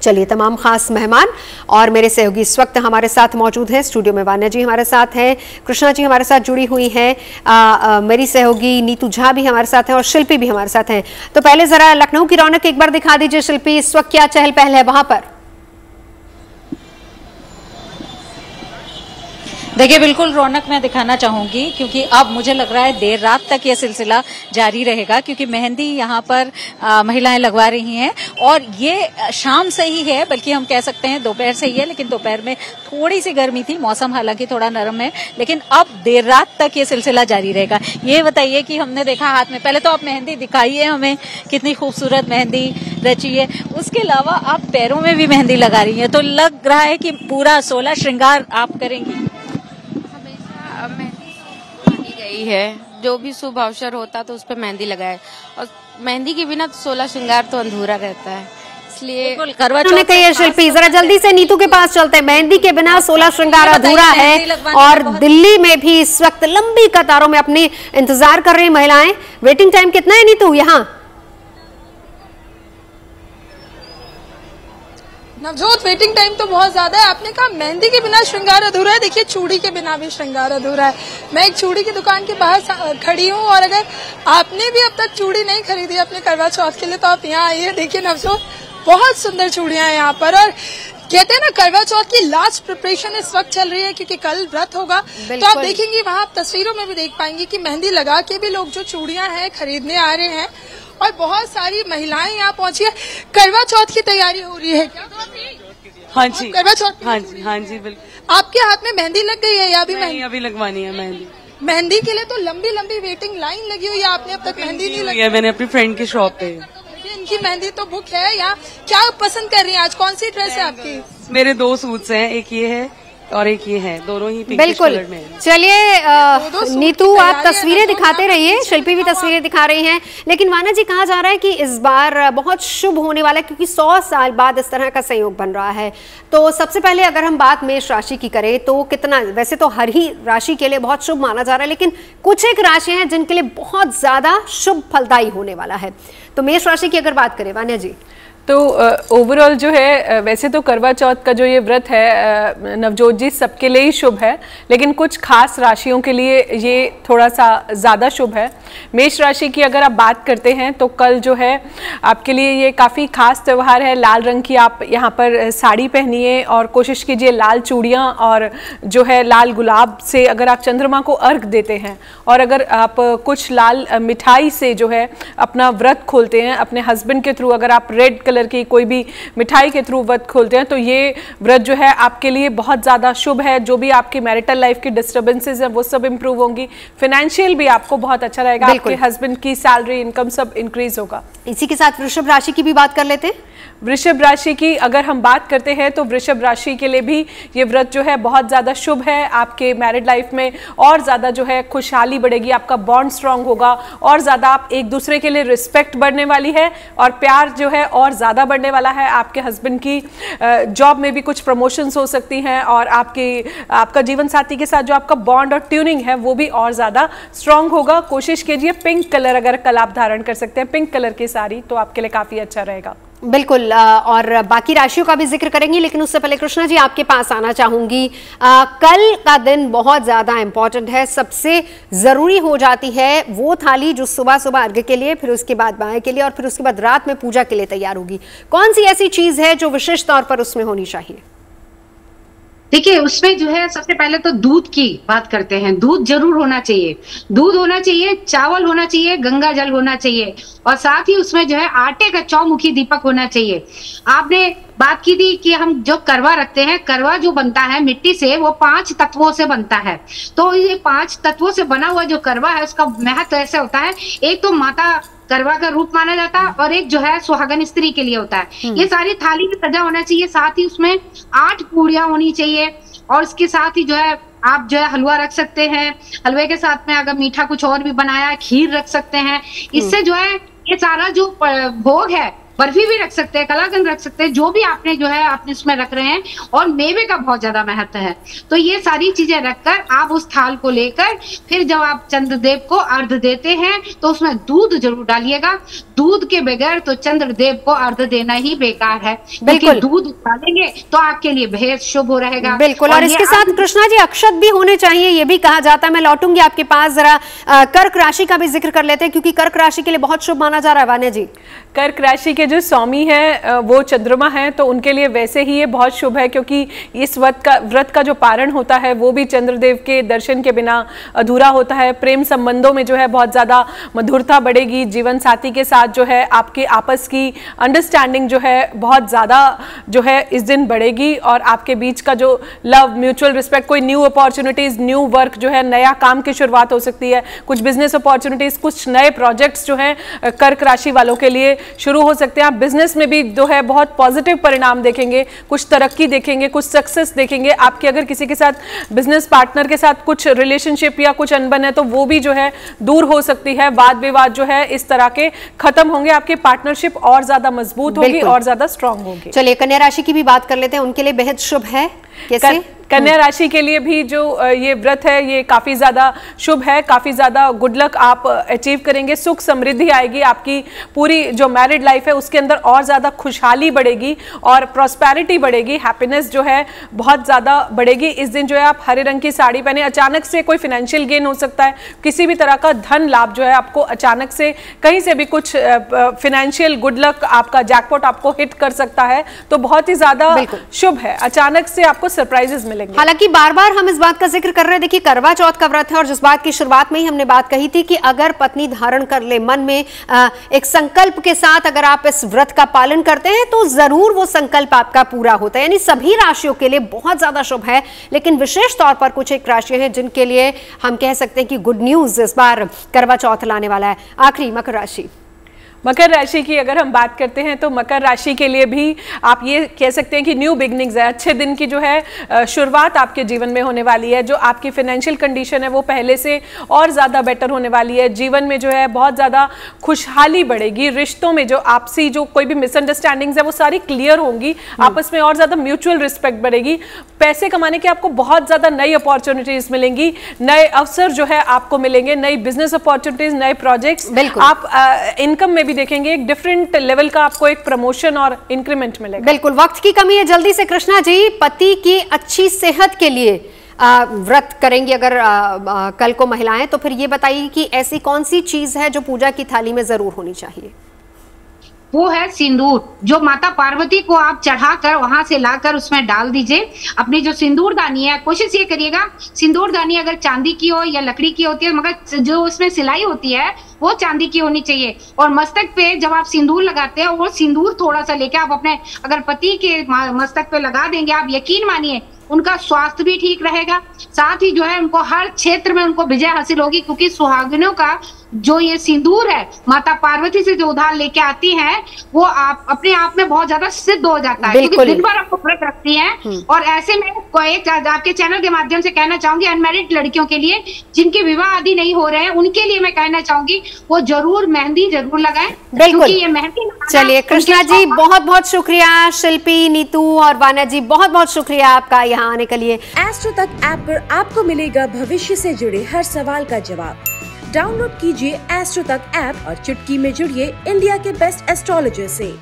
चलिए, तमाम खास मेहमान और मेरे सहयोगी इस वक्त हमारे साथ मौजूद हैं स्टूडियो में। वान्या जी हमारे साथ हैं, कृष्णा जी हमारे साथ जुड़ी हुई हैं, मेरी सहयोगी नीतू झा भी हमारे साथ हैं और शिल्पी भी हमारे साथ हैं। तो पहले जरा लखनऊ की रौनक एक बार दिखा दीजिए शिल्पी, इस वक्त क्या चहल पहल है वहां पर? देखिए, बिल्कुल रौनक मैं दिखाना चाहूंगी क्योंकि अब मुझे लग रहा है देर रात तक ये सिलसिला जारी रहेगा, क्योंकि मेहंदी यहाँ पर महिलाएं लगवा रही हैं। और ये शाम से ही है, बल्कि हम कह सकते हैं दोपहर से ही है, लेकिन दोपहर में थोड़ी सी गर्मी थी, मौसम हालांकि थोड़ा नरम है, लेकिन अब देर रात तक ये सिलसिला जारी रहेगा। ये बताइए कि हमने देखा हाथ में, पहले तो आप मेहंदी दिखाइए हमें, कितनी खूबसूरत मेहंदी रची है, उसके अलावा आप पैरों में भी मेहंदी लगा रही है, तो लग रहा है कि पूरा 16 श्रृंगार आप करेंगी। मेहंदी गई है, जो भी शुभ अवसर होता तो उस पर मेहंदी लगाए, और मेहंदी के बिना 16 श्रृंगार तो अधूरा रहता है, इसलिए करवा चौथ कही है। शिल्पी, जरा जल्दी से नीतू के पास चलते हैं। मेहंदी के बिना 16 श्रृंगार अधूरा है और दिल्ली में भी इस वक्त लंबी कतारों में अपनी इंतजार कर रही महिलाएं। वेटिंग टाइम कितना है नीतू यहाँ? नवजोत, वेटिंग टाइम तो बहुत ज्यादा है। आपने कहा मेहंदी के बिना श्रृंगार अधूरा है, देखिए चूड़ी के बिना भी श्रृंगार अधूरा है। मैं एक चूड़ी की दुकान के बाहर खड़ी हूँ और अगर आपने भी अब तक चूड़ी नहीं खरीदी अपने करवा चौथ के लिए तो आप यहाँ आइए। देखिए नवजोत, बहुत सुंदर चूड़ियां हैं यहाँ पर, और कहते हैं ना करवा चौथ की लास्ट प्रिपरेशन इस वक्त चल रही है क्योंकि कल व्रत होगा। तो आप देखेंगी वहाँ आप तस्वीरों में भी देख पाएंगी कि मेहंदी लगा के भी लोग जो चूड़ियां हैं खरीदने आ रहे हैं, और बहुत सारी महिलाएं यहाँ पहुंची है। करवा चौथ की तैयारी हो रही है क्या? हाँ जी, करवा चौथ। हाँ जी, हाँ जी, बिल्कुल। आपके हाथ में मेहंदी लग गई है या अभी? नहीं, अभी लगवानी है मेहंदी। मेहंदी के लिए तो लंबी लंबी वेटिंग लाइन लगी हुई है, आपने अब तक मेहंदी नहीं लगाई? मैंने अपनी फ्रेंड की शॉप पे। इनकी मेहंदी तो बुक है। या क्या पसंद कर रही है आज? कौन सी ड्रेस है आपकी? मेरे 2 सूट्स हैं, एक ये है और एक ये है, दोनों ही पिंक बिल्कुल। कलर में। चलिए नीतू, आप तस्वीरें दिखाते रहिए, शिल्पी भी तस्वीरें दिखा रही हैं। लेकिन वान्या जी, कहा जा रहा है कि इस बार बहुत शुभ होने वाला है क्योंकि 100 साल बाद इस तरह का संयोग बन रहा है। तो सबसे पहले अगर हम बात मेष राशि की करें तो कितना, वैसे तो हर ही राशि के लिए बहुत शुभ माना जा रहा है, लेकिन कुछ एक राशियां हैं जिनके लिए बहुत ज्यादा शुभ फलदायी होने वाला है। तो मेष राशि की अगर बात करें वान्या जी, तो ओवरऑल जो है, वैसे तो करवा चौथ का जो ये व्रत है नवजोत जी सबके लिए ही शुभ है, लेकिन कुछ खास राशियों के लिए ये थोड़ा सा ज़्यादा शुभ है। मेष राशि की अगर आप बात करते हैं तो कल जो है आपके लिए ये काफ़ी खास त्यौहार है। लाल रंग की आप यहाँ पर साड़ी पहनिए और कोशिश कीजिए लाल चूड़ियाँ और जो है लाल गुलाब से अगर आप चंद्रमा को अर्घ देते हैं, और अगर आप कुछ लाल मिठाई से जो है अपना व्रत खोलते हैं अपने हस्बैंड के थ्रू, अगर आप रेड कलर की कोई भी मिठाई के थ्रू व्रत खोलते हैं तो ये व्रत जो है आपके लिए बहुत ज्यादा शुभ है। जो भी आपकी मैरिटल लाइफ की डिस्टर्बेंसेस है वो सब इंप्रूव होंगी, फाइनेंशियल भी आपको बहुत अच्छा रहेगा, आपके हस्बैंड की सैलरी इनकम सब इंक्रीज होगा। इसी के साथ वृषभ राशि की भी बात कर लेते हैं। वृषभ राशि की अगर हम बात करते हैं तो वृषभ राशि के लिए भी ये व्रत जो है बहुत ज़्यादा शुभ है। आपके मैरिड लाइफ में और ज़्यादा जो है खुशहाली बढ़ेगी, आपका बॉन्ड स्ट्रांग होगा, और ज़्यादा आप एक दूसरे के लिए रिस्पेक्ट बढ़ने वाली है और प्यार जो है और ज़्यादा बढ़ने वाला है। आपके हस्बैंड की जॉब में भी कुछ प्रमोशंस हो सकती हैं, और आपका जीवन साथी के साथ जो आपका बॉन्ड और ट्यूनिंग है वो भी और ज़्यादा स्ट्रांग होगा। कोशिश कीजिए पिंक कलर अगर कल आप धारण कर सकते हैं, पिंक कलर की साड़ी, तो आपके लिए काफ़ी अच्छा रहेगा। बिल्कुल, और बाकी राशियों का भी जिक्र करेंगे, लेकिन उससे पहले कृष्णा जी आपके पास आना चाहूंगी। कल का दिन बहुत ज्यादा इंपॉर्टेंट है, सबसे जरूरी हो जाती है वो थाली जो सुबह सुबह अर्घ्य के लिए, फिर उसके बाद बाएं के लिए, और फिर उसके बाद रात में पूजा के लिए तैयार होगी। कौन सी ऐसी चीज है जो विशेष तौर पर उसमें होनी चाहिए? देखिए, उसमें जो है सबसे पहले तो दूध की बात करते हैं। दूध जरूर होना चाहिए, दूध होना चाहिए, चावल होना चाहिए, गंगा जल होना चाहिए, और साथ ही उसमें जो है आटे का चौमुखी दीपक होना चाहिए। आपने बात की थी कि हम जो करवा रखते हैं, करवा जो बनता है मिट्टी से वो 5 तत्वों से बनता है। तो ये 5 तत्वों से बना हुआ जो करवा है उसका महत्व ऐसे होता है, एक तो माता करवा का रूप माना जाता है, और एक जो है सुहागन स्त्री के लिए होता है। ये सारी थाली में सजा होना चाहिए, साथ ही उसमें 8 पूड़ियां होनी चाहिए, और इसके साथ ही जो है आप जो है हलवा रख सकते हैं। हलवे के साथ में अगर मीठा कुछ और भी बनाया, खीर रख सकते हैं। इससे जो है ये सारा जो भोग है बर्फी भी रख सकते हैं, कलाकंद रख सकते हैं, जो भी आपने जो है आपने उसमें रख रहे हैं। और मेवे का बहुत ज्यादा महत्व है, तो ये सारी चीजें रखकर आप उस थाल को लेकर फिर जब आप चंद्रदेव को अर्घ देते हैं तो उसमें दूध जरूर डालिएगा। दूध के बगैर तो चंद्रदेव को अर्घ देना ही बेकार है, लेकिन दूध डालेंगे तो आपके लिए बेहद शुभ हो रहेगा। बिल्कुल। और इसके साथ कृष्णा जी अक्षत भी होने चाहिए, ये भी कहा जाता है। मैं लौटूंगी आपके पास, जरा कर्क राशि का भी जिक्र कर लेते हैं, क्योंकि कर्क राशि के लिए बहुत शुभ माना जा रहा है। वान्या जी, कर्क राशि के जो स्वामी है वो चंद्रमा है, तो उनके लिए वैसे ही ये बहुत शुभ है, क्योंकि इस व्रत का जो पारण होता है वो भी चंद्रदेव के दर्शन के बिना अधूरा होता है। प्रेम संबंधों में जो है बहुत ज्यादा मधुरता बढ़ेगी, जीवन साथी के साथ जो है आपके आपस की अंडरस्टैंडिंग जो है बहुत ज्यादा जो है इस दिन बढ़ेगी, और आपके बीच का जो लव, म्यूचुअल रिस्पेक्ट, कोई न्यू अपॉर्चुनिटीज, न्यू वर्क जो है, नया काम की शुरुआत हो सकती है, कुछ बिजनेस अपॉर्चुनिटीज, कुछ नए प्रोजेक्ट्स जो है कर्क राशि वालों के लिए शुरू हो सकते हैं। आप बिजनेस में भी जो है बहुत पॉजिटिव परिणाम देखेंगे, कुछ तरक्की देखेंगे, कुछ सक्सेस देखेंगे। आपकी अगर किसी के साथ बिजनेस पार्टनर के साथ कुछ रिलेशनशिप या कुछ अनबन है तो वो भी जो है दूर हो सकती है। वाद विवाद जो है इस तरह के खत्म होंगे, आपकी पार्टनरशिप और ज्यादा मजबूत होगी और ज्यादा स्ट्रांग होगी। चलिए कन्या राशि की भी बात कर लेते हैं, उनके लिए बेहद शुभ है। कैसे? कन्या राशि के लिए भी जो ये व्रत है ये काफी ज्यादा शुभ है, काफी ज्यादा गुड लक आप अचीव करेंगे, सुख समृद्धि आएगी, आपकी पूरी जो मैरिड लाइफ है उसके अंदर और ज्यादा खुशहाली बढ़ेगी और प्रॉस्पेरिटी बढ़ेगी, हैप्पीनेस जो है बहुत ज्यादा बढ़ेगी। इस दिन जो है आप हरे रंग की साड़ी पहने, अचानक से कोई फाइनेंशियल गेन हो सकता है, किसी भी तरह का धन लाभ जो है आपको अचानक से कहीं से भी कुछ फाइनेंशियल गुड लक, आपका जैकपॉट आपको हिट कर सकता है, तो बहुत ही ज्यादा शुभ है। अचानक से आपको सरप्राइजेस मिलेंगे। हालांकि बार बार हम इस बात का जिक्र कर रहे हैं, देखिए करवा चौथ का व्रत है, और जिस बात की शुरुआत में ही हमने बात कही थी कि अगर पत्नी धारण कर ले मन में एक संकल्प के साथ, अगर आप इस व्रत का पालन करते हैं तो जरूर वो संकल्प आपका पूरा होता है। यानी सभी राशियों के लिए बहुत ज्यादा शुभ है, लेकिन विशेष तौर पर कुछ एक राशियां हैं जिनके लिए हम कह सकते हैं कि गुड न्यूज इस बार करवा चौथ लाने वाला है। आखिरी मकर राशि। मकर राशि की अगर हम बात करते हैं तो मकर राशि के लिए भी आप ये कह सकते हैं कि न्यू बिगनिंग्स है, अच्छे दिन की जो है शुरुआत आपके जीवन में होने वाली है। जो आपकी फाइनेंशियल कंडीशन है वो पहले से और ज़्यादा बेटर होने वाली है। जीवन में जो है बहुत ज़्यादा खुशहाली बढ़ेगी, रिश्तों में जो आपसी जो कोई भी मिसअंडरस्टैंडिंग्स है वो सारी क्लियर होंगी, आपस में और ज़्यादा म्यूचुअल रिस्पेक्ट बढ़ेगी। पैसे कमाने की आपको बहुत ज़्यादा नई अपॉर्चुनिटीज़ मिलेंगी, नए अवसर जो है आपको मिलेंगे, नई बिजनेस अपॉर्चुनिटीज़, नए प्रोजेक्ट्स। आप इनकम में भी देखेंगे एक डिफरेंट लेवल का आपको एक प्रमोशन और इंक्रीमेंट मिलेगा। बिल्कुल। वक्त की कमी है, जल्दी से कृष्णा जी, पति की अच्छी सेहत के लिए व्रत करेंगी अगर कल को महिलाएं, तो फिर ये बताइए कि ऐसी कौन सी चीज है जो पूजा की थाली में जरूर होनी चाहिए? वो है सिंदूर, जो माता पार्वती को आप चढ़ाकर वहां से लाकर उसमें डाल दीजिए। अपनी जो सिंदूर दानी है, कोशिश ये करिएगा सिंदूर दानी अगर चांदी की हो या लकड़ी की होती है, मगर जो उसमें सिलाई होती है वो चांदी की होनी चाहिए। और मस्तक पे जब आप सिंदूर लगाते हैं, वो सिंदूर थोड़ा सा लेके आप अपने अगर पति के मस्तक पे लगा देंगे, आप यकीन मानिए उनका स्वास्थ्य भी ठीक रहेगा, साथ ही जो है उनको हर क्षेत्र में उनको विजय हासिल होगी। क्योंकि सुहागिनों का जो ये सिंदूर है, माता पार्वती से जो उधार लेके आती हैं, वो आप अपने आप में बहुत ज्यादा सिद्ध हो जाता है, क्योंकि दिन भर आपको व्रत रखती हैं। और ऐसे में एक आपके चैनल के माध्यम से कहना चाहूंगी, अनमैरिड लड़कियों के लिए जिनके विवाह आदि नहीं हो रहे हैं, उनके लिए मैं कहना चाहूंगी वो जरूर मेहंदी जरूर लगाएं। बिल्कुल। ये मेहंदी। चलिए कृष्णा जी बहुत बहुत शुक्रिया, शिल्पी, नीतू और वान्या जी बहुत बहुत शुक्रिया आपका यहाँ आने के लिए। एस्ट्रो तक ऐप पर आपको मिलेगा भविष्य से जुड़े हर सवाल का जवाब। डाउनलोड कीजिए एस्ट्रो तक ऐप और चुटकी में जुड़िए इंडिया के बेस्ट एस्ट्रोलॉजर से।